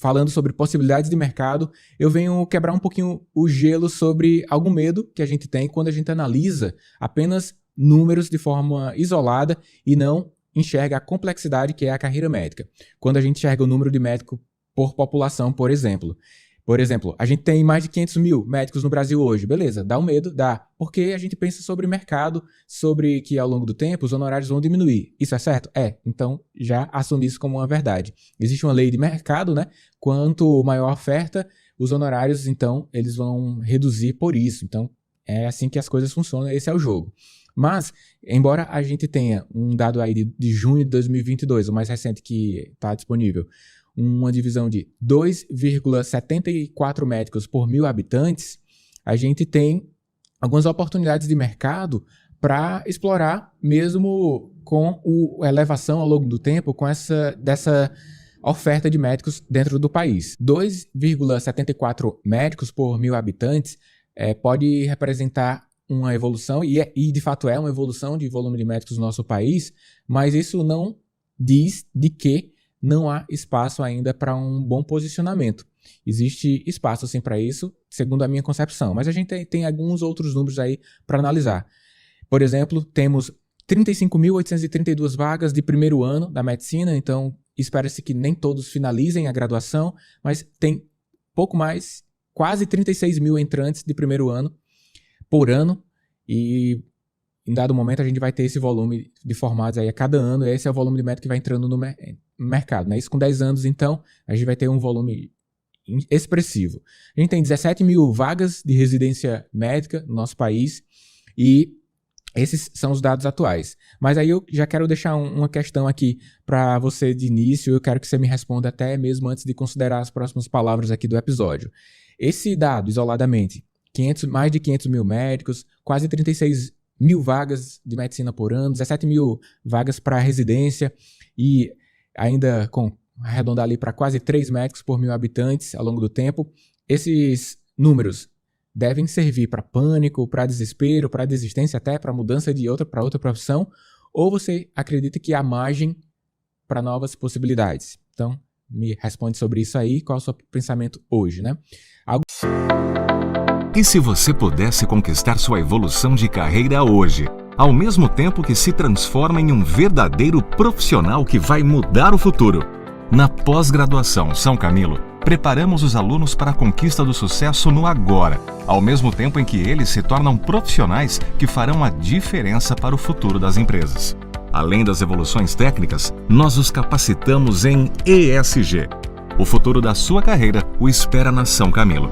falando sobre possibilidades de mercado, eu venho quebrar um pouquinho o gelo sobre algum medo que a gente tem quando a gente analisa apenas números de forma isolada e não enxerga a complexidade que é a carreira médica. Quando a gente enxerga o número de médico por população, por exemplo. Por exemplo, a gente tem mais de 500 mil médicos no Brasil hoje. Beleza, dá um medo? Dá. Porque a gente pensa sobre mercado, sobre que ao longo do tempo os honorários vão diminuir. Isso é certo? É. Então, já assumi isso como uma verdade. Existe uma lei de mercado, né? Quanto maior a oferta, os honorários, então, eles vão reduzir por isso. Então, é assim que as coisas funcionam. Esse é o jogo. Mas, embora a gente tenha um dado aí de junho de 2022, o mais recente que está disponível, uma divisão de 2,74 médicos por 1.000 habitantes, a gente tem algumas oportunidades de mercado para explorar, mesmo com a elevação ao longo do tempo, com dessa oferta de médicos dentro do país. 2,74 médicos por 1.000 habitantes pode representar uma evolução, e de fato é uma evolução de volume de médicos no nosso país, mas isso não diz de que não há espaço ainda para um bom posicionamento. Existe espaço sim para isso, segundo a minha concepção, mas a gente tem alguns outros números aí para analisar. Por exemplo, temos 35.832 vagas de primeiro ano da medicina, então espera-se que nem todos finalizem a graduação, mas tem pouco mais, quase 36 mil entrantes de primeiro ano por ano, e em dado momento a gente vai ter esse volume de formados aí a cada ano, esse é o volume de médico que vai entrando no mercado, né? Isso com 10 anos, então, a gente vai ter um volume expressivo. A gente tem 17 mil vagas de residência médica no nosso país, e esses são os dados atuais. Mas aí eu já quero deixar uma questão aqui para você de início, eu quero que você me responda até mesmo antes de considerar as próximas palavras aqui do episódio. Esse dado, isoladamente, mais de 500 mil médicos, quase 36 mil vagas de medicina por ano, 17 mil vagas para residência e ainda arredondar ali para quase 3 médicos por 1.000 habitantes ao longo do tempo. Esses números devem servir para pânico, para desespero, para desistência, até para mudança para outra profissão, ou você acredita que há margem para novas possibilidades? Então, me responde sobre isso aí, qual é o seu pensamento hoje, né? E se você pudesse conquistar sua evolução de carreira hoje, ao mesmo tempo que se transforma em um verdadeiro profissional que vai mudar o futuro? Na pós-graduação São Camilo, preparamos os alunos para a conquista do sucesso no agora, ao mesmo tempo em que eles se tornam profissionais que farão a diferença para o futuro das empresas. Além das evoluções técnicas, nós os capacitamos em ESG. O futuro da sua carreira o espera na São Camilo.